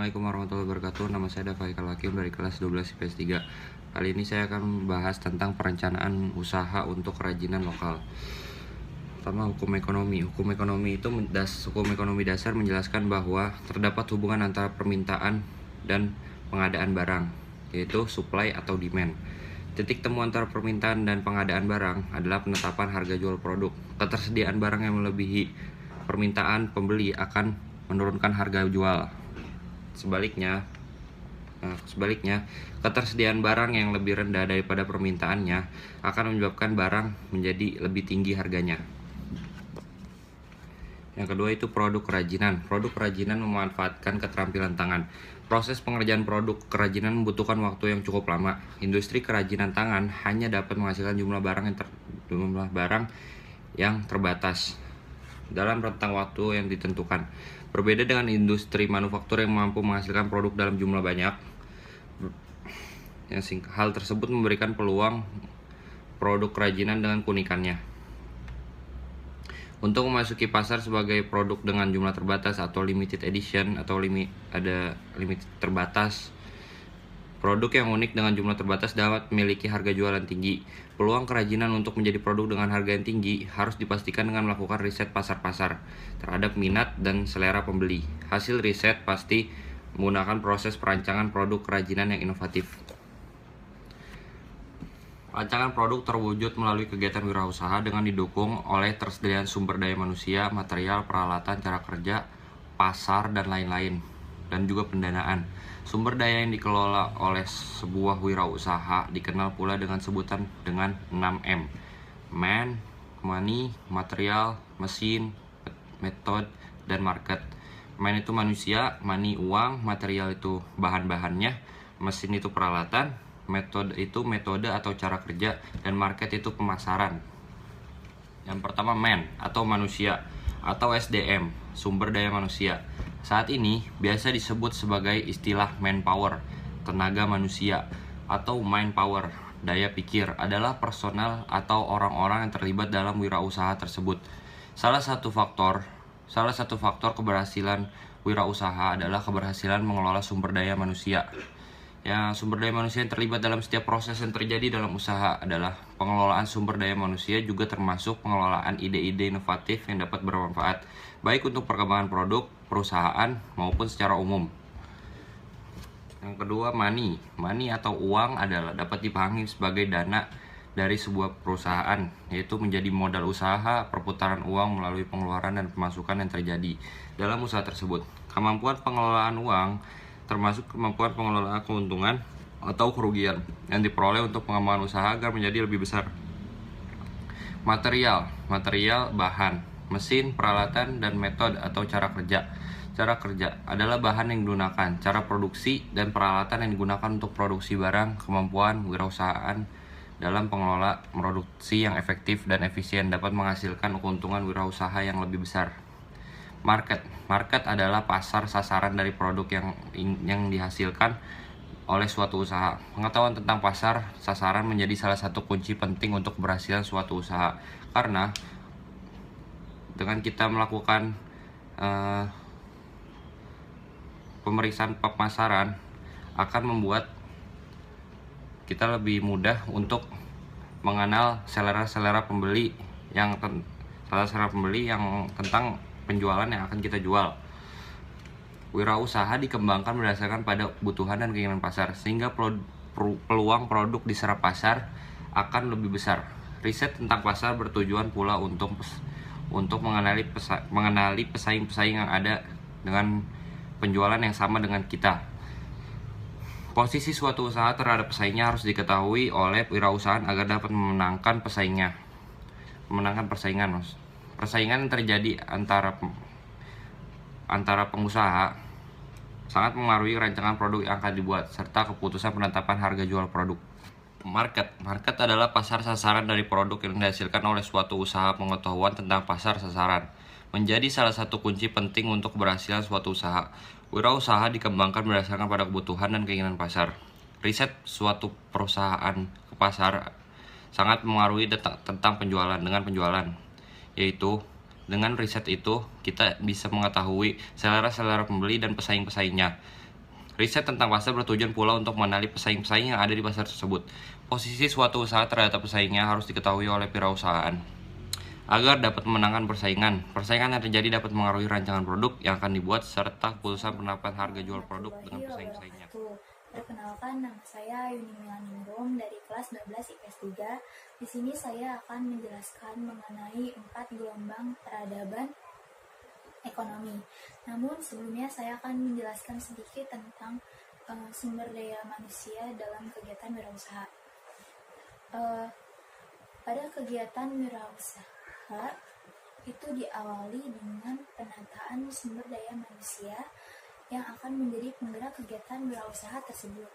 Assalamualaikum warahmatullahi wabarakatuh. Nama saya Dava Haikal Hakim dari kelas 12 IPS 3. Kali ini saya akan membahas tentang perencanaan usaha untuk kerajinan lokal. Pertama, hukum ekonomi. Hukum ekonomi dasar menjelaskan bahwa terdapat hubungan antara permintaan dan pengadaan barang, yaitu supply atau demand. Titik temu antara permintaan dan pengadaan barang adalah penetapan harga jual produk. Ketersediaan barang yang melebihi permintaan pembeli akan menurunkan harga jual. Sebaliknya, ketersediaan barang yang lebih rendah daripada permintaannya akan menyebabkan barang menjadi lebih tinggi harganya. Yang kedua itu produk kerajinan. Produk kerajinan memanfaatkan keterampilan tangan. Proses pengerjaan produk kerajinan membutuhkan waktu yang cukup lama. Industri kerajinan tangan hanya dapat menghasilkan jumlah barang yang terbatas dalam rentang waktu yang ditentukan. Berbeda dengan industri manufaktur yang mampu menghasilkan produk dalam jumlah banyak. Hal tersebut memberikan peluang produk kerajinan dengan keunikannya untuk memasuki pasar sebagai produk dengan jumlah terbatas atau limited edition atau limit terbatas. Produk yang unik dengan jumlah terbatas dapat memiliki harga jualan tinggi. Peluang kerajinan untuk menjadi produk dengan harga yang tinggi harus dipastikan dengan melakukan riset pasar terhadap minat dan selera pembeli. Hasil riset pasti menggunakan proses perancangan produk kerajinan yang inovatif. Rancangan produk terwujud melalui kegiatan wirausaha dengan didukung oleh tersediaan sumber daya manusia, material, peralatan, cara kerja, pasar, dan lain-lain, dan juga pendanaan. Sumber daya yang dikelola oleh sebuah wirausaha dikenal pula dengan sebutan dengan 6M. Man, money, material, mesin, method, dan market. Man itu manusia, money uang, material itu bahan-bahannya, mesin itu peralatan, metode itu metode atau cara kerja, dan market itu pemasaran. Yang pertama man atau manusia atau SDM, sumber daya manusia. Saat ini biasa disebut sebagai istilah manpower, tenaga manusia, atau mind power, daya pikir, adalah personal atau orang-orang yang terlibat dalam wirausaha tersebut. Salah satu faktor keberhasilan wirausaha adalah keberhasilan mengelola sumber daya manusia. Sumber daya manusia yang terlibat dalam setiap proses yang terjadi dalam usaha adalah pengelolaan sumber daya manusia, juga termasuk pengelolaan ide-ide inovatif yang dapat bermanfaat baik untuk perkembangan produk, perusahaan, maupun secara umum. Yang kedua, money. Money atau uang dapat dipahami sebagai dana dari sebuah perusahaan, yaitu menjadi modal usaha, perputaran uang melalui pengeluaran dan pemasukan yang terjadi dalam usaha tersebut. Kemampuan pengelolaan uang termasuk kemampuan pengelolaan keuntungan atau kerugian yang diperoleh untuk pengembangan usaha agar menjadi lebih besar. Material bahan, mesin, peralatan, dan metode atau cara kerja. Cara kerja adalah bahan yang digunakan, cara produksi, dan peralatan yang digunakan untuk produksi barang. Kemampuan wirausahaan dalam pengelola produksi yang efektif dan efisien dapat menghasilkan keuntungan wirausaha yang lebih besar. Market adalah pasar sasaran dari produk yang dihasilkan oleh suatu usaha. Pengetahuan tentang pasar sasaran menjadi salah satu kunci penting untuk keberhasilan suatu usaha, karena dengan kita melakukan pemeriksaan pemasaran akan membuat kita lebih mudah untuk mengenal selera pembeli yang tentang penjualan yang akan kita jual. Wirausaha dikembangkan berdasarkan pada kebutuhan dan keinginan pasar, sehingga peluang produk diserap pasar akan lebih besar. Riset tentang pasar bertujuan pula untuk mengenali pesaing-pesaing yang ada dengan penjualan yang sama dengan kita. Posisi suatu usaha terhadap pesaingnya harus diketahui oleh wirausahaan agar dapat memenangkan persaingan. Persaingan yang terjadi antara pengusaha sangat mengaruhi rancangan produk yang akan dibuat serta keputusan penetapan harga jual produk. Market adalah pasar sasaran dari produk yang dihasilkan oleh suatu usaha. Pengetahuan tentang pasar sasaran menjadi salah satu kunci penting untuk keberhasilan suatu usaha. Wirausaha dikembangkan berdasarkan pada kebutuhan dan keinginan pasar. Riset suatu perusahaan ke pasar sangat mengaruhi tentang penjualan, yaitu dengan riset itu kita bisa mengetahui selera pembeli dan pesaing-pesaingnya. Riset tentang pasar bertujuan pula untuk mengenali pesaing-pesaing yang ada di pasar tersebut. Posisi suatu usaha terhadap pesaingnya harus diketahui oleh wirausahaan agar dapat memenangkan persaingan. Persaingan yang terjadi dapat mengaruhi rancangan produk yang akan dibuat serta keputusan penerapan harga jual produk dengan pesaing-pesaingnya. Perkenalkan, nama saya Yuni Milaningrum dari kelas 12 IPS 3. Di sini saya akan menjelaskan mengenai 4 gelombang peradaban ekonomi. Namun sebelumnya saya akan menjelaskan sedikit tentang sumber daya manusia dalam kegiatan wirausaha. Pada kegiatan wirausaha itu diawali dengan penataan sumber daya manusia yang akan menjadi penggerak kegiatan wirausaha tersebut.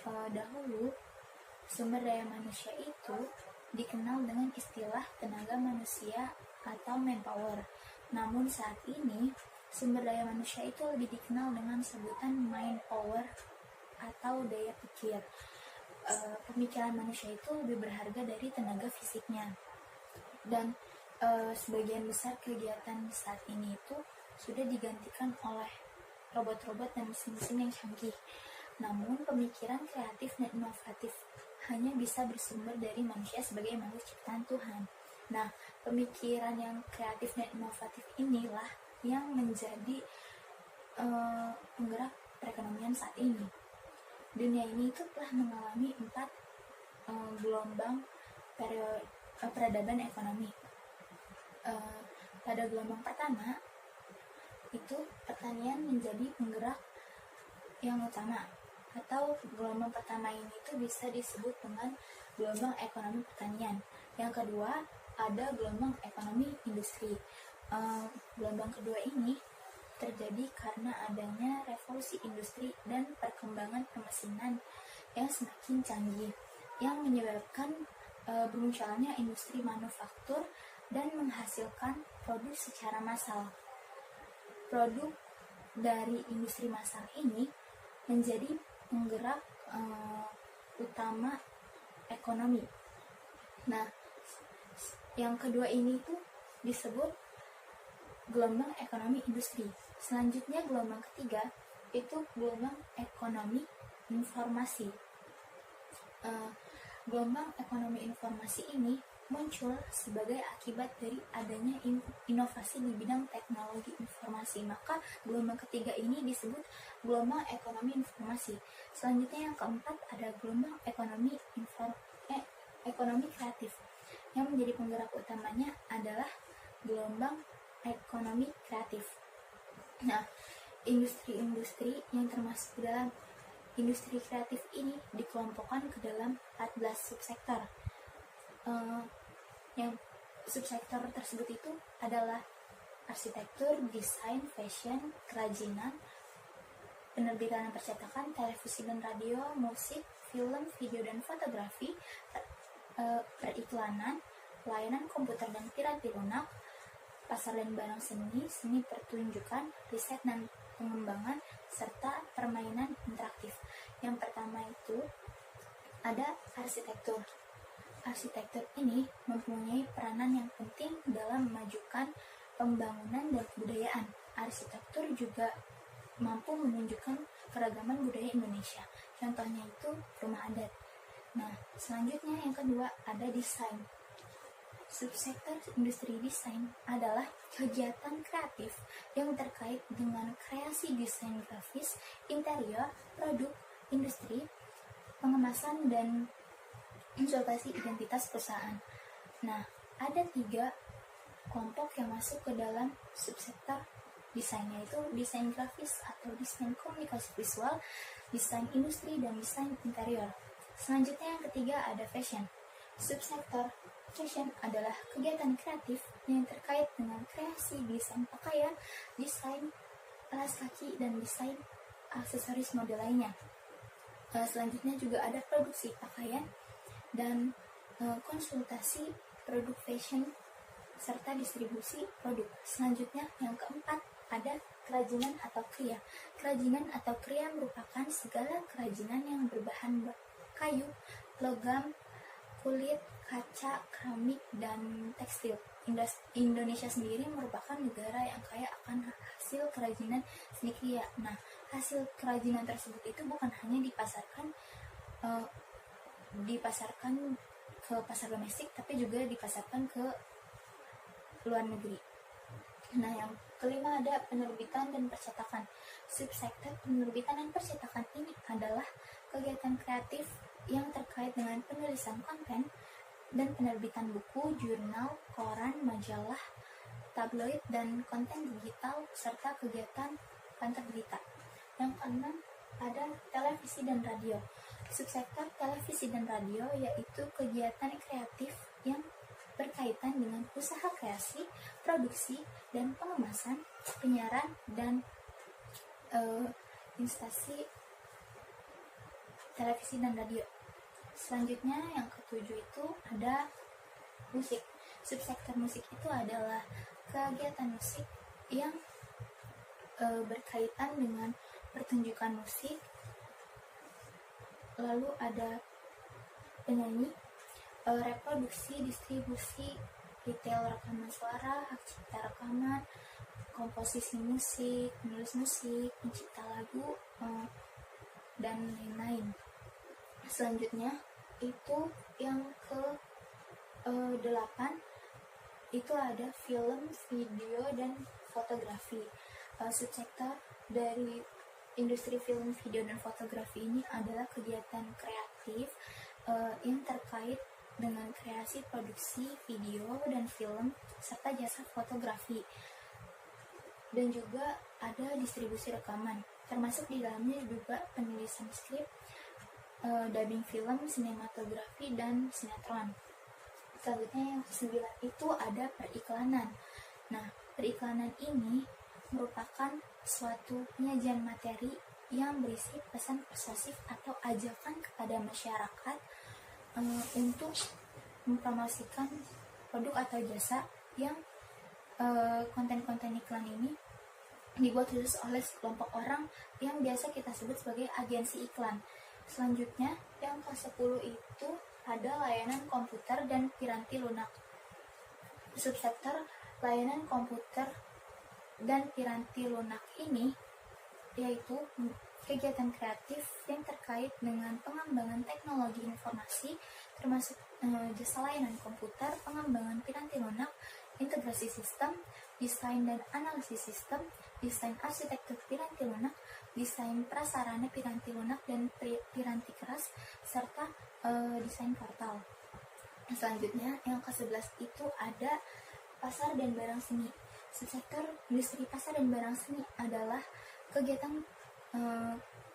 Dahulu, sumber daya manusia itu dikenal dengan istilah tenaga manusia atau manpower. Namun saat ini, sumber daya manusia itu lebih dikenal dengan sebutan mind power atau daya pikir. Pemikiran manusia itu lebih berharga dari tenaga fisiknya. Dan sebagian besar kegiatan saat ini itu sudah digantikan oleh robot-robot dan mesin-mesin yang canggih. Namun pemikiran kreatif dan inovatif hanya bisa bersumber dari manusia sebagai makhluk ciptaan Tuhan. Nah, pemikiran yang kreatif dan inovatif inilah yang menjadi penggerak perekonomian saat ini. Dunia ini itu telah mengalami 4 gelombang peradaban ekonomi. Pada gelombang pertama, itu pertanian menjadi penggerak yang utama, atau gelombang pertama ini itu bisa disebut dengan gelombang ekonomi pertanian. Yang kedua, ada gelombang ekonomi industri. Gelombang kedua ini terjadi karena adanya revolusi industri dan perkembangan pemesinan yang semakin canggih, yang menyebabkan bermunculannya industri manufaktur dan menghasilkan produk secara massal. Produk dari industri massal ini menjadi penggerak utama ekonomi. Nah, yang kedua ini tuh disebut gelombang ekonomi industri. Selanjutnya gelombang ketiga itu gelombang ekonomi informasi. Gelombang ekonomi informasi ini muncul sebagai akibat dari adanya inovasi di bidang teknologi informasi. Maka gelombang ketiga ini disebut gelombang ekonomi informasi. Selanjutnya yang keempat ada gelombang ekonomi kreatif. Yang menjadi penggerak utamanya adalah gelombang ekonomi kreatif. Nah, industri-industri yang termasuk dalam industri kreatif ini dikelompokkan ke dalam 14 subsektor. Yang subsektor tersebut itu adalah arsitektur, desain, fashion, kerajinan, penerbitan dan percetakan, televisi dan radio, musik, film, video dan fotografi, periklanan, layanan komputer dan piranti lunak, pasar dan barang seni, seni pertunjukan, riset dan pengembangan, serta permainan interaktif. Yang pertama itu ada arsitektur. Arsitektur ini mempunyai peranan yang penting dalam memajukan pembangunan dan kebudayaan. Arsitektur juga mampu menunjukkan keragaman budaya Indonesia. Contohnya itu rumah adat. Nah, selanjutnya yang kedua ada desain. Subsektor industri desain adalah kegiatan kreatif yang terkait dengan kreasi desain grafis, interior, produk, industri, pengemasan, dan konsultasi identitas perusahaan. Nah, ada 3 kelompok yang masuk ke dalam subsektor desain, yaitu desain grafis atau desain komunikasi visual, desain industri, dan desain interior. Selanjutnya yang ketiga ada fashion. Subsektor fashion adalah kegiatan kreatif yang terkait dengan kreasi desain pakaian, desain alas kaki, dan desain aksesoris mode lainnya. Selanjutnya juga ada produksi pakaian dan konsultasi produk fashion serta distribusi produk. Selanjutnya yang keempat ada kerajinan atau kriya. Kerajinan atau kriya merupakan segala kerajinan yang berbahan kayu, logam, kulit, kaca, keramik, dan tekstil. Indonesia sendiri merupakan negara yang kaya akan hasil kerajinan seni kria. Nah, hasil kerajinan tersebut itu bukan hanya dipasarkan ke pasar domestik, tapi juga dipasarkan ke luar negeri. Nah, yang kelima ada penerbitan dan percetakan. Subsektor penerbitan dan percetakan ini adalah kegiatan kreatif yang terkait dengan penulisan konten dan penerbitan buku, jurnal, koran, majalah, tabloid, dan konten digital, serta kegiatan kantor berita. Yang keenam ada televisi dan radio. Subsektor televisi dan radio yaitu kegiatan kreatif yang berkaitan dengan usaha kreasi, produksi, dan pengemasan, penyiaran, dan instansi televisi dan radio. Selanjutnya yang ketujuh itu ada musik. Subsektor musik itu adalah kegiatan musik yang berkaitan dengan pertunjukan musik. Lalu ada penyanyi, reproduksi, distribusi, retail rekaman suara, hak cipta rekaman, komposisi musik, penulis musik, pencipta lagu, dan lain-lain. Selanjutnya itu yang ke 8 itu ada film, video, dan fotografi. Subsektor dari industri film, video, dan fotografi ini adalah kegiatan kreatif yang terkait dengan kreasi, produksi video dan film, serta jasa fotografi. Dan juga ada distribusi rekaman, termasuk di dalamnya juga penulisan skrip, dubbing film, sinematografi, dan sinetron. Selanjutnya yang ke-9 itu ada periklanan. Nah, periklanan ini merupakan suatu penyajian materi yang berisi pesan persuasif atau ajakan kepada masyarakat untuk mempromosikan produk atau jasa yang konten-konten iklan ini dibuat khusus oleh sekelompok orang yang biasa kita sebut sebagai agensi iklan. Selanjutnya yang ke-10 itu ada layanan komputer dan piranti lunak. Subsektor layanan komputer dan piranti lunak ini yaitu kegiatan kreatif yang terkait dengan pengembangan teknologi informasi, termasuk jasa layanan komputer, pengembangan piranti lunak, integrasi sistem, desain dan analisis sistem, desain arsitektur piranti lunak, desain prasarana piranti lunak dan piranti keras, serta desain portal. Selanjutnya yang ke-11 itu ada pasar dan barang seni. Subsektor industri pasar dan barang seni adalah kegiatan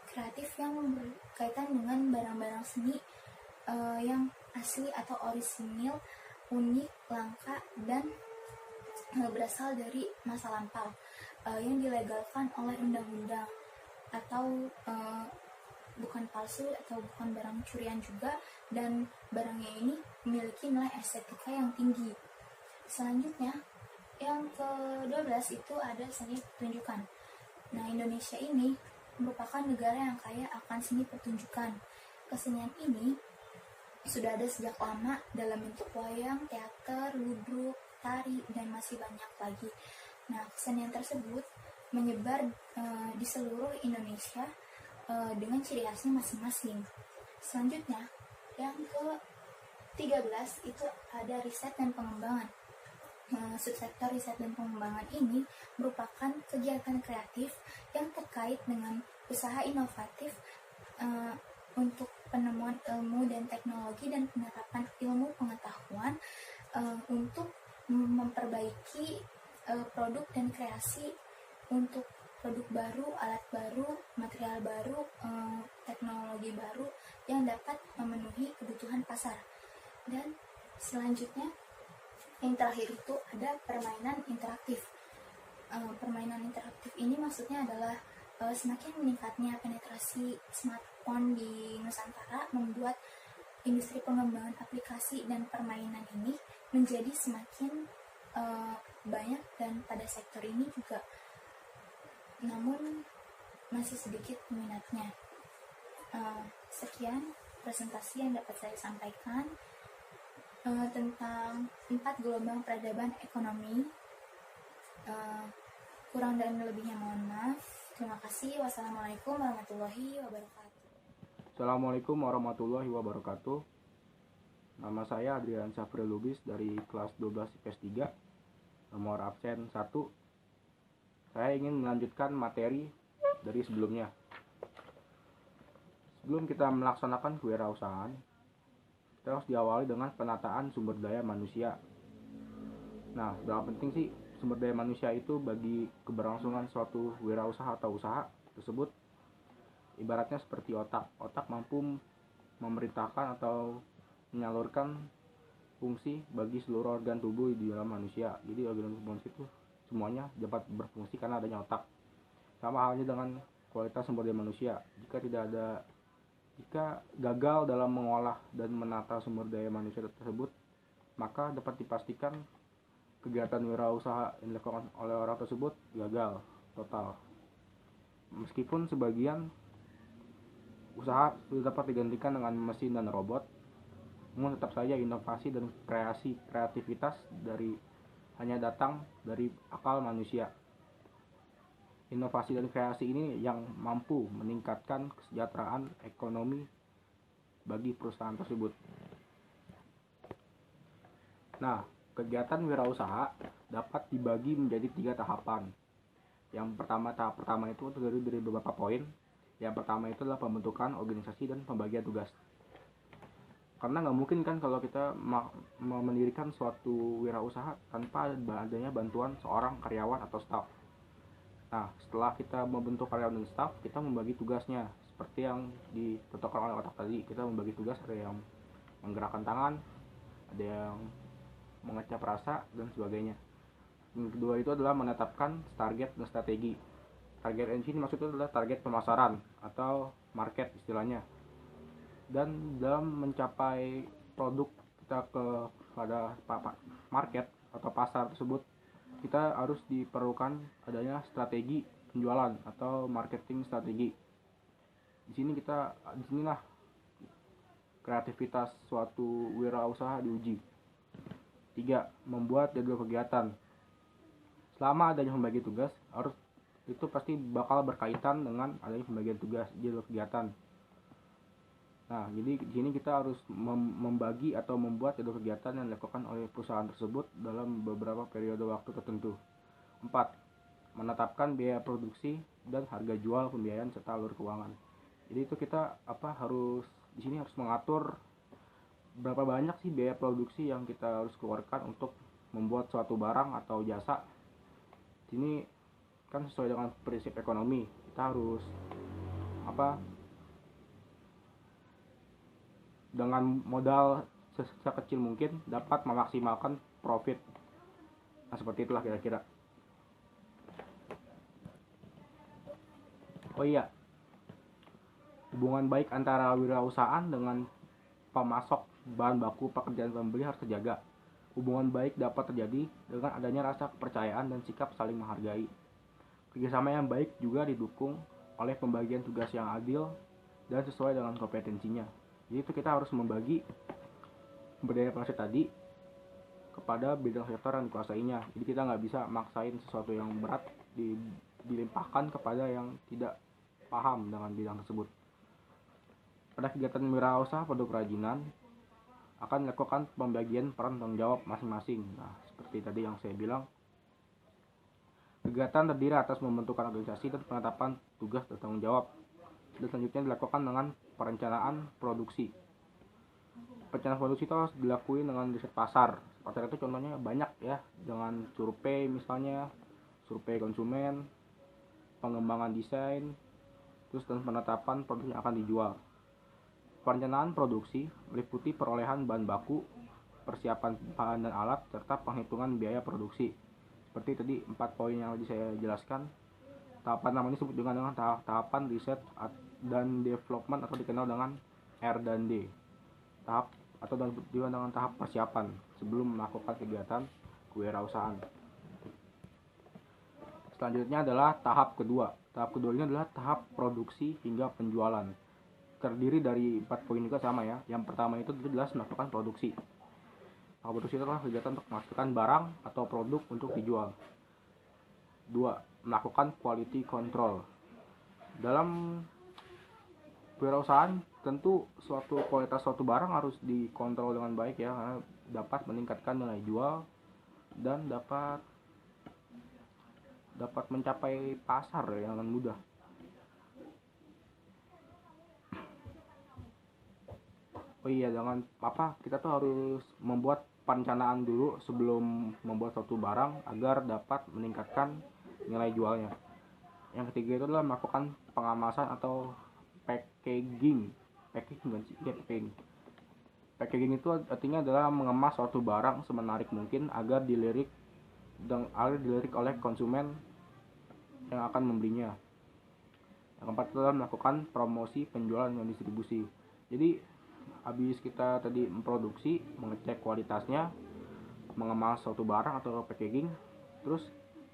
kreatif yang berkaitan dengan barang-barang seni yang asli atau orisinil, unik, langka, dan berasal dari masa lampau yang dilegalkan oleh undang-undang, atau bukan palsu atau bukan barang curian juga, dan barangnya ini memiliki nilai estetika yang tinggi. Selanjutnya yang ke-12 itu ada seni pertunjukan. Nah, Indonesia ini merupakan negara yang kaya akan seni pertunjukan. Kesenian ini sudah ada sejak lama dalam bentuk wayang, teater, ludruk, tari, dan masih banyak lagi. Nah, kesenian tersebut menyebar di seluruh Indonesia dengan ciri khasnya masing-masing. Selanjutnya, yang ke-13 itu ada riset dan pengembangan. Subsektor riset dan pengembangan ini merupakan kegiatan kreatif yang terkait dengan usaha inovatif untuk penemuan ilmu dan teknologi dan penerapan ilmu pengetahuan untuk memperbaiki produk dan kreasi untuk produk baru, alat baru, material baru, teknologi baru yang dapat memenuhi kebutuhan pasar. Dan selanjutnya yang terakhir itu ada permainan interaktif. Permainan interaktif ini maksudnya adalah semakin meningkatnya penetrasi smartphone di Nusantara membuat industri pengembangan aplikasi dan permainan ini menjadi semakin banyak, dan pada sektor ini juga namun masih sedikit minatnya. Sekian presentasi yang dapat saya sampaikan. tentang 4 gelombang peradaban ekonomi. Kurang dan lebihnya mohon maaf. Terima kasih. Wassalamualaikum warahmatullahi wabarakatuh. Assalamualaikum warahmatullahi wabarakatuh. Nama saya Adrian Syafri Lubis dari kelas 12 IPS 3, nomor absen 1. Saya ingin melanjutkan materi dari sebelumnya. Sebelum kita melaksanakan kewirausahaan, kita harus diawali dengan penataan sumber daya manusia. Nah, berapa penting sih sumber daya manusia itu bagi keberlangsungan suatu wirausaha atau usaha tersebut? Ibaratnya seperti otak. Otak mampu memerintahkan atau menyalurkan fungsi bagi seluruh organ tubuh di dalam manusia. Jadi organ tubuh manusia itu semuanya dapat berfungsi karena adanya otak. Sama halnya dengan kualitas sumber daya manusia. Jika gagal dalam mengolah dan menata sumber daya manusia tersebut, maka dapat dipastikan kegiatan wirausaha yang dilakukan oleh orang tersebut gagal total. Meskipun sebagian usaha sudah dapat digantikan dengan mesin dan robot, namun tetap saja inovasi dan kreativitas hanya datang dari akal manusia. Inovasi dan kreasi ini yang mampu meningkatkan kesejahteraan ekonomi bagi perusahaan tersebut. Nah, kegiatan wirausaha dapat dibagi menjadi 3 tahapan. Tahap pertama itu terdiri dari beberapa poin. Yang pertama itu adalah pembentukan organisasi dan pembagian tugas. Karena nggak mungkin kan kalau kita mendirikan suatu wirausaha tanpa adanya bantuan seorang karyawan atau staf. Nah, setelah kita membentuk karyawan dan staf, kita membagi tugasnya seperti yang ditentukan oleh otak tadi. Kita membagi tugas, ada yang menggerakkan tangan, ada yang mengecap rasa, dan sebagainya. Yang kedua itu adalah menetapkan target dan strategi. Target di sini maksudnya adalah target pemasaran atau market istilahnya. Dan dalam mencapai produk kita kepada market atau pasar tersebut, kita harus diperlukan adanya strategi penjualan atau marketing strategi. Disinilah kreativitas suatu wirausaha diuji. 3. Membuat jadwal kegiatan. Selama adanya pembagi tugas, itu pasti bakal berkaitan dengan adanya pembagian tugas, jadwal kegiatan. Nah, jadi di sini kita harus membagi atau membuat jadwal kegiatan yang dilakukan oleh perusahaan tersebut dalam beberapa periode waktu tertentu. 4. Menetapkan biaya produksi dan harga jual pembiayaan serta alur keuangan. Jadi itu kita di sini harus mengatur berapa banyak sih biaya produksi yang kita harus keluarkan untuk membuat suatu barang atau jasa. Ini kan sesuai dengan prinsip ekonomi. Kita harus dengan modal sekecil mungkin dapat memaksimalkan profit. Nah, seperti itulah kira-kira. Oh iya, hubungan baik antara wirausahaan dengan pemasok bahan baku pekerjaan pembeli harus terjaga. Hubungan baik dapat terjadi dengan adanya rasa kepercayaan dan sikap saling menghargai. Kerjasama yang baik juga didukung oleh pembagian tugas yang adil dan sesuai dengan kompetensinya. Jadi itu kita harus membagi sumber daya manusia tadi kepada bidang sektor yang dikuasainya. Jadi kita nggak bisa maksain sesuatu yang berat dilimpahkan kepada yang tidak paham dengan bidang tersebut. Pada kegiatan wirausaha produk kerajinan akan dilakukan pembagian peran tanggung jawab masing-masing. Nah, seperti tadi yang saya bilang, kegiatan terdiri atas membentukkan organisasi dan penetapan tugas dan tanggung jawab. Dan selanjutnya dilakukan dengan perencanaan produksi. Perencanaan produksi itu harus dilakukan dengan riset pasar. Pasar itu contohnya banyak ya, dengan survei misalnya, survei konsumen, pengembangan desain, dan penetapan produk yang akan dijual. Perencanaan produksi meliputi perolehan bahan baku, persiapan bahan dan alat, serta penghitungan biaya produksi. Seperti tadi 4 poin yang tadi saya jelaskan. Tahapan namanya disebut dengan tahapan riset dan development atau dikenal dengan R&D. Dengan tahap persiapan sebelum melakukan kegiatan kewirausahaan. Selanjutnya adalah tahap kedua. Tahap kedua ini adalah tahap produksi hingga penjualan. Terdiri dari 4 poin juga sama ya. Yang pertama itu jelas melakukan produksi. Produksi itu adalah kegiatan untuk menghasilkan barang atau produk untuk dijual. 2. Melakukan quality control. Dalam wirausahaan tentu kualitas suatu barang harus dikontrol dengan baik ya, karena dapat meningkatkan nilai jual dan dapat mencapai pasar yang dengan mudah. Oh iya, kita tuh harus membuat perencanaan dulu sebelum membuat suatu barang agar dapat meningkatkan nilai jualnya. Yang ketiga itu adalah melakukan pengemasan atau packaging. Packaging itu artinya adalah mengemas suatu barang semenarik mungkin agar dilirik oleh konsumen yang akan membelinya. Yang keempat adalah melakukan promosi, penjualan, dan distribusi. Jadi habis kita tadi memproduksi, mengecek kualitasnya, mengemas suatu barang atau packaging, terus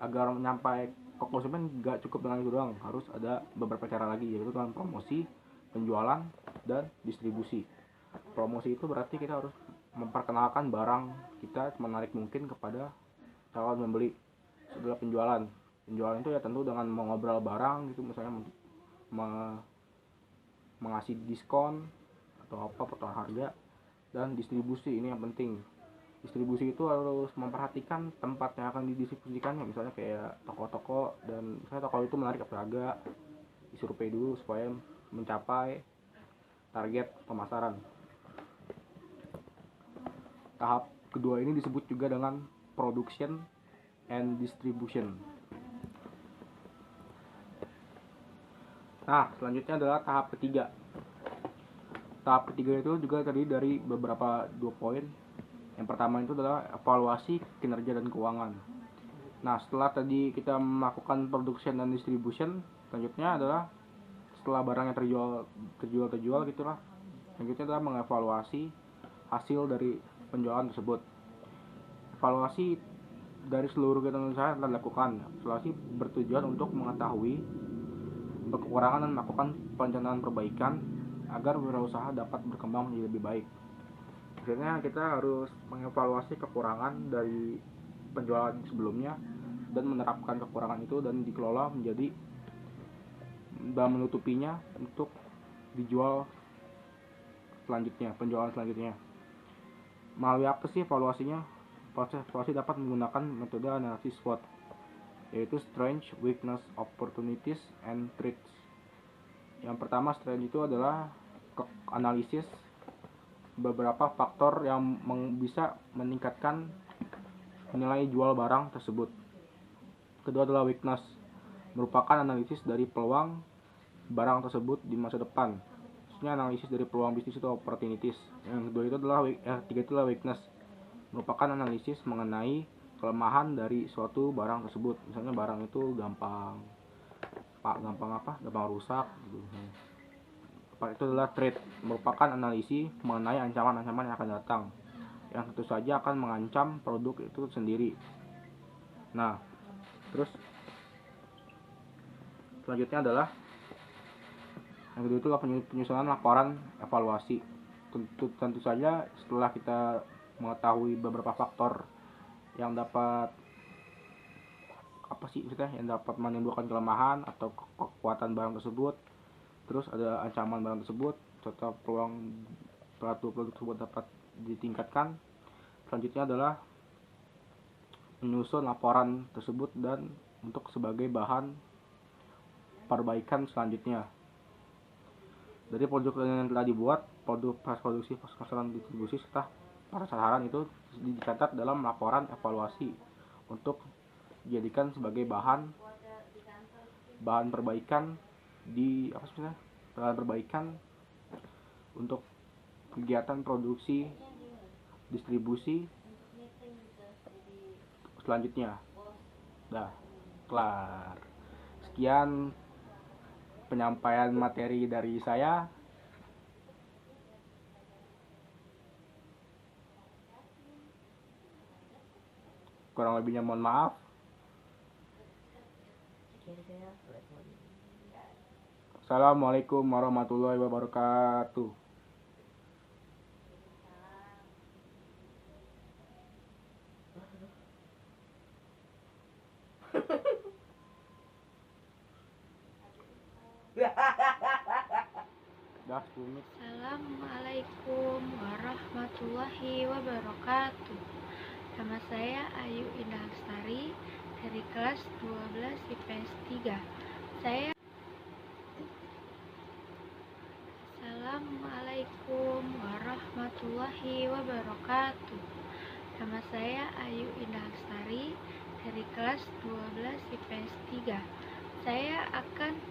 agar nyampai ke konsumen gak cukup dengan itu doang, harus ada beberapa cara lagi, yaitu dengan promosi, penjualan, dan distribusi. Promosi itu berarti kita harus memperkenalkan barang kita semenarik mungkin kepada calon membeli. Setelah penjualan itu ya tentu dengan mengobrol barang gitu, misalnya mengasih diskon atau potongan harga. Dan distribusi ini yang penting. Distribusi itu harus memperhatikan tempat yang akan didistribusikannya, misalnya kayak toko-toko, dan misalnya toko itu menarik apa enggak, disurvei dulu supaya mencapai target pemasaran. Tahap kedua ini disebut juga dengan production and distribution. Nah, selanjutnya adalah tahap ketiga. Tahap ketiga itu juga terdiri dari beberapa 2 poin. Yang pertama itu adalah evaluasi kinerja dan keuangan. Nah, setelah tadi kita melakukan production dan distribution, selanjutnya adalah setelah barangnya terjual gitulah. Selanjutnya adalah mengevaluasi hasil dari penjualan tersebut. Evaluasi dari seluruh kegiatan usaha telah dilakukan. Evaluasi bertujuan untuk mengetahui kekurangan dan melakukan perencanaan perbaikan agar wirausaha dapat berkembang menjadi lebih baik. Akhirnya kita harus mengevaluasi kekurangan dari penjualan sebelumnya dan menerapkan kekurangan itu dan dikelola menjadi dan menutupinya untuk dijual selanjutnya, penjualan selanjutnya. Melalui apa sih evaluasinya? Proses evaluasi dapat menggunakan metode analisis SWOT, yaitu Strengths, Weakness, Opportunities, and Threats. Yang pertama, strength itu adalah analisis beberapa faktor yang bisa meningkatkan nilai jual barang tersebut. Kedua adalah weakness, merupakan analisis dari peluang barang tersebut di masa depan. Maksudnya analisis dari peluang bisnis atau opportunities. Yang kedua itu adalah ketiga itu adalah weakness, merupakan analisis mengenai kelemahan dari suatu barang tersebut. Misalnya barang itu gampang rusak gitu. Itu adalah threat, merupakan analisis mengenai ancaman-ancaman yang akan datang, yang tentu saja akan mengancam produk itu sendiri. Nah, terus selanjutnya adalah yang kedua itu penyusunan laporan evaluasi. Tentu saja setelah kita mengetahui beberapa faktor yang dapat yang dapat menimbulkan kelemahan atau kekuatan barang tersebut, terus ada ancaman barang tersebut serta peluang produk tersebut dapat ditingkatkan. Selanjutnya adalah menyusun laporan tersebut dan untuk sebagai bahan perbaikan selanjutnya. Dari produk yang telah dibuat, produk produksi, pemasaran, distribusi serta sasaran itu dicatat dalam laporan evaluasi untuk dijadikan sebagai bahan perbaikan bahan perbaikan untuk kegiatan produksi distribusi selanjutnya. Dah, kelar. Sekian penyampaian materi dari saya. Kurang lebihnya mohon maaf. Assalamualaikum warahmatullahi wabarakatuh. Udah 10 menit. Assalamualaikum warahmatullahi wabarakatuh. Nama saya Ayu Indah Lestari dari kelas 12 IPS 3. Assalamualaikum warahmatullahi wabarakatuh. Nama saya Ayu Indah Lestari dari kelas 12 IPS 3. Saya akan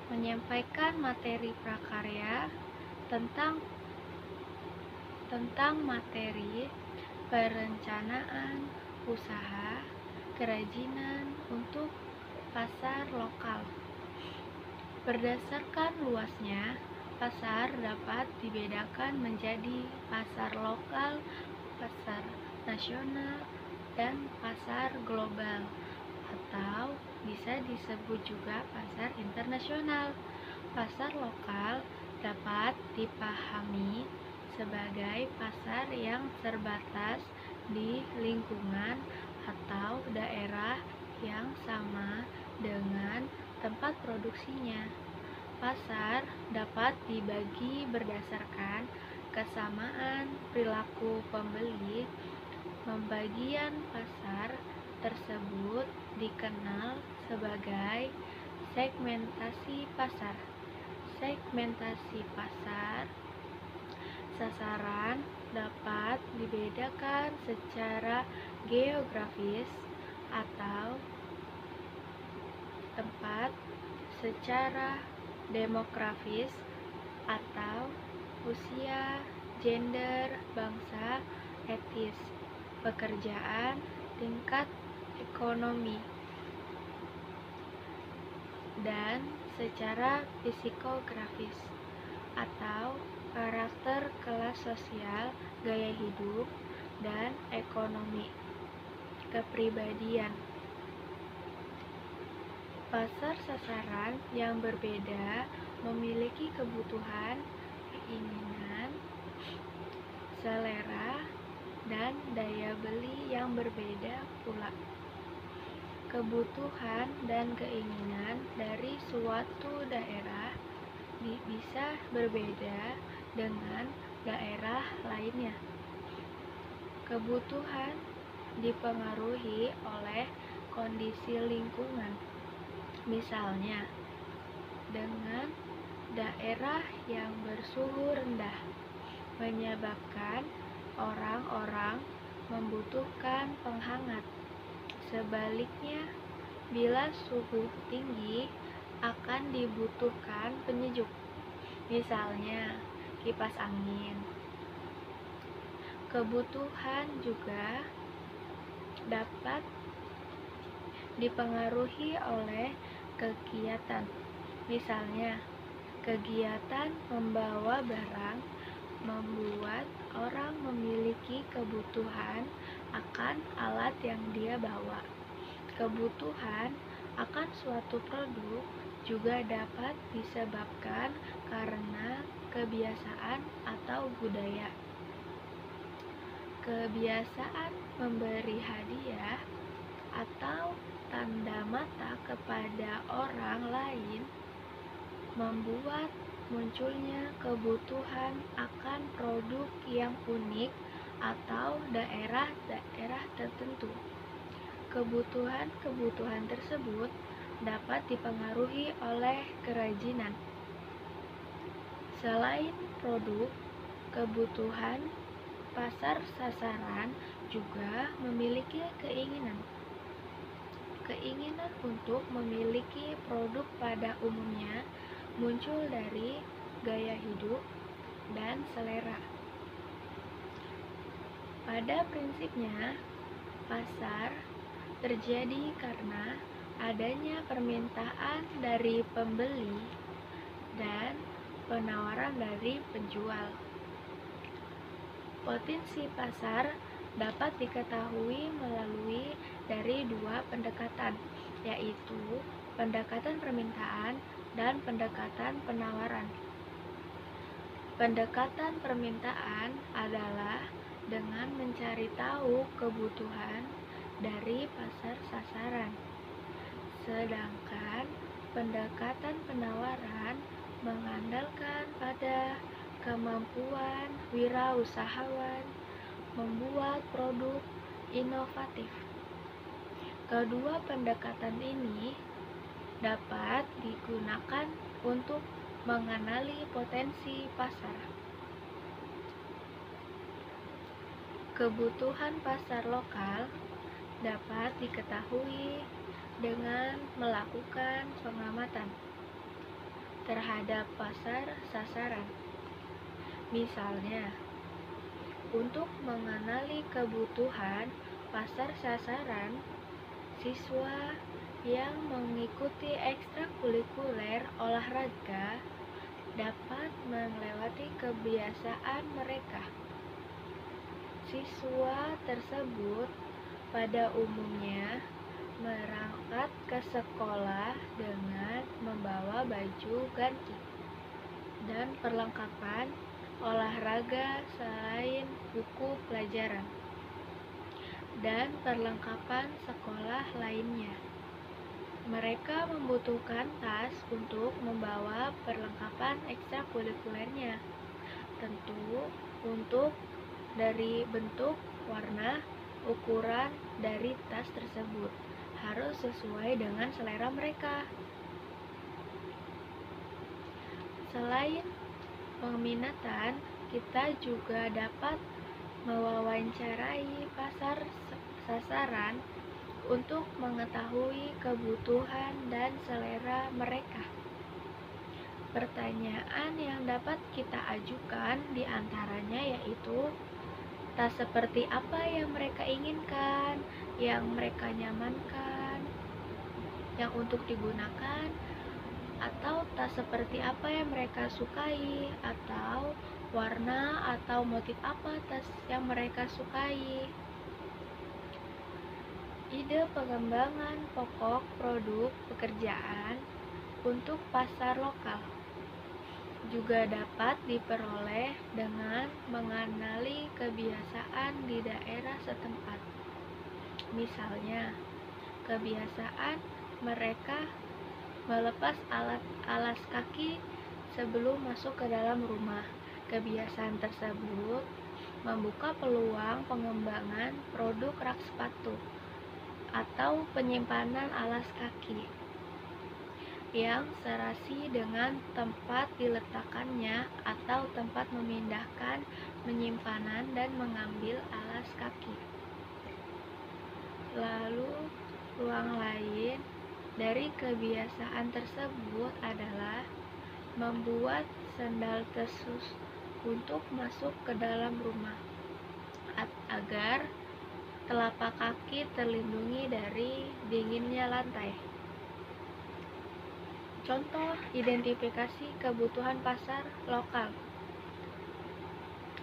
menyampaikan materi prakarya tentang materi perencanaan usaha kerajinan untuk pasar lokal. Berdasarkan luasnya, pasar dapat dibedakan menjadi pasar lokal, pasar nasional, dan pasar global, atau bisa disebut juga pasar internasional. Pasar lokal dapat dipahami sebagai pasar yang terbatas di lingkungan atau daerah yang sama dengan tempat produksinya. Pasar dapat dibagi berdasarkan kesamaan perilaku pembeli. Pembagian pasar tersebut dikenal sebagai segmentasi pasar. Segmentasi pasar sasaran dapat dibedakan secara geografis atau tempat, secara demografis atau usia, gender, bangsa, etis, pekerjaan, tingkat ekonomi, dan secara psikografis atau karakter kelas sosial, gaya hidup, dan ekonomi kepribadian. Pasar sasaran yang berbeda memiliki kebutuhan, keinginan, selera, dan daya beli yang berbeda pula. Kebutuhan dan keinginan dari suatu daerah bisa berbeda dengan daerah lainnya. Kebutuhan dipengaruhi oleh kondisi lingkungan. Misalnya, dengan daerah yang bersuhu rendah menyebabkan orang-orang membutuhkan penghangat. Sebaliknya, bila suhu tinggi akan dibutuhkan penyejuk, misalnya kipas angin. Kebutuhan juga dapat dipengaruhi oleh kegiatan, misalnya kegiatan membawa barang membuat orang memiliki kebutuhan akan alat yang dia bawa. Kebutuhan akan suatu produk juga dapat disebabkan karena kebiasaan atau budaya. Kebiasaan memberi hadiah atau tanda mata kepada orang lain membuat munculnya kebutuhan akan produk yang unik atau daerah-daerah tertentu. Kebutuhan-kebutuhan tersebut dapat dipengaruhi oleh kerajinan. Selain produk, kebutuhan pasar sasaran juga memiliki keinginan. Keinginan untuk memiliki produk pada umumnya muncul dari gaya hidup dan selera. Pada prinsipnya, pasar terjadi karena adanya permintaan dari pembeli dan penawaran dari penjual. Potensi pasar dapat diketahui melalui dari dua pendekatan, yaitu pendekatan permintaan dan pendekatan penawaran. Pendekatan permintaan adalah dengan mencari tahu kebutuhan dari pasar sasaran. Sedangkan pendekatan penawaran mengandalkan pada kemampuan wirausahawan membuat produk inovatif. Kedua pendekatan ini dapat digunakan untuk mengenali potensi pasar. Kebutuhan pasar lokal dapat diketahui dengan melakukan pengamatan terhadap pasar sasaran. Misalnya, untuk mengenali kebutuhan pasar sasaran, siswa yang mengikuti ekstrakurikuler olahraga dapat melewati kebiasaan mereka. Siswa tersebut pada umumnya berangkat ke sekolah dengan membawa baju ganti dan perlengkapan olahraga selain buku pelajaran dan perlengkapan sekolah lainnya. Mereka membutuhkan tas untuk membawa perlengkapan ekstrakurikulernya. Tentu untuk dari bentuk, warna, ukuran dari tas tersebut harus sesuai dengan selera mereka. Selain peminatan, kita juga dapat mewawancarai pasar sasaran untuk mengetahui kebutuhan dan selera mereka. Pertanyaan yang dapat kita ajukan diantaranya yaitu, tas seperti apa yang mereka inginkan, yang mereka nyamankan, yang untuk digunakan, atau tas seperti apa yang mereka sukai, atau warna atau motif apa tas yang mereka sukai. Ide pengembangan pokok produk pekerjaan untuk pasar lokal juga dapat diperoleh dengan mengenali kebiasaan di daerah setempat. Misalnya, kebiasaan mereka melepas alas kaki sebelum masuk ke dalam rumah. Kebiasaan tersebut membuka peluang pengembangan produk rak sepatu atau penyimpanan alas kaki yang serasi dengan tempat diletakkannya atau tempat memindahkan, penyimpanan, dan mengambil alas kaki. Lalu, ruang lain dari kebiasaan tersebut adalah membuat sendal khusus untuk masuk ke dalam rumah agar telapak kaki terlindungi dari dinginnya lantai. Contoh identifikasi kebutuhan pasar lokal.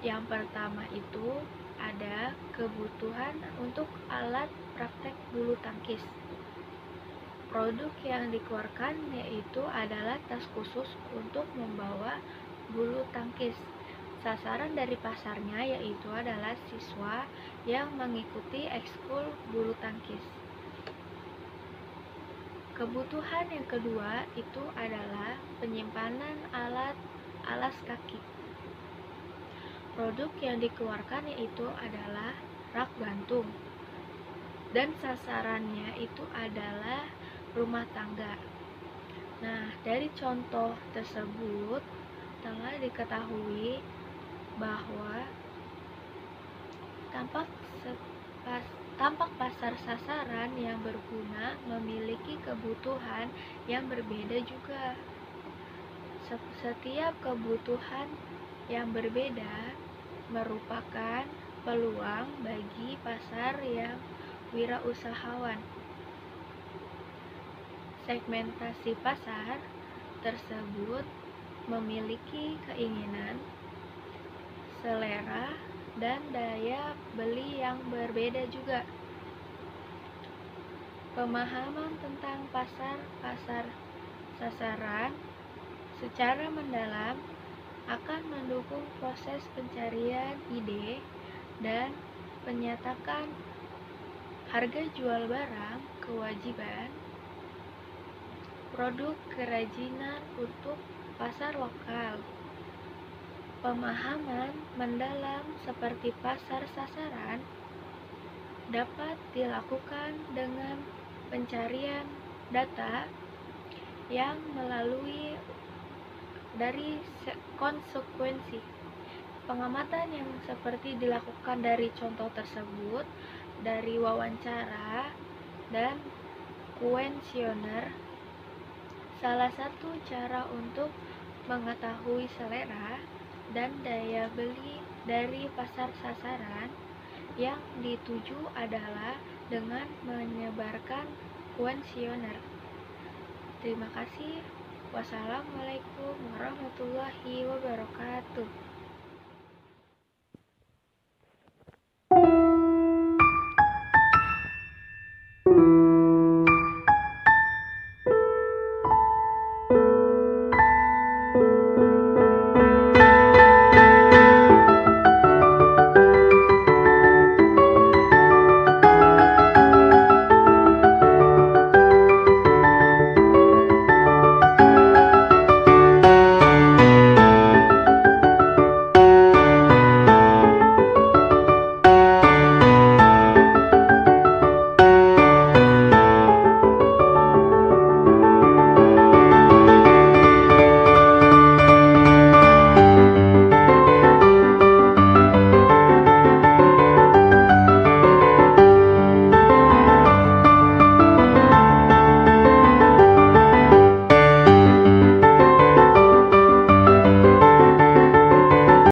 Yang pertama itu ada kebutuhan untuk alat praktek bulu tangkis. Produk yang dikeluarkan yaitu adalah tas khusus untuk membawa bulu tangkis. Sasaran dari pasarnya yaitu adalah siswa yang mengikuti ekskul bulu tangkis. Kebutuhan yang kedua itu adalah penyimpanan alas kaki. Produk yang dikeluarkan yaitu adalah rak gantung. Dan sasarannya itu adalah rumah tangga. Nah, dari contoh tersebut telah diketahui bahwa tampak pasar sasaran yang berguna memiliki kebutuhan yang berbeda juga. Setiap kebutuhan yang berbeda merupakan peluang bagi pasar yang wirausahawan. Segmentasi pasar tersebut memiliki keinginan, selera, dan daya beli yang berbeda juga. Pemahaman tentang pasar sasaran secara mendalam akan mendukung proses pencarian ide dan penyatakan harga jual barang kewajiban, produk kerajinan untuk pasar lokal. Pemahaman mendalam seperti pasar sasaran dapat dilakukan dengan pencarian data yang melalui dari konsekuensi. Pengamatan yang seperti dilakukan dari contoh tersebut, dari wawancara dan kuesioner, salah satu cara untuk mengetahui selera dan daya beli dari pasar sasaran yang dituju adalah dengan menyebarkan kuesioner. Terima kasih. Wassalamualaikum warahmatullahi wabarakatuh.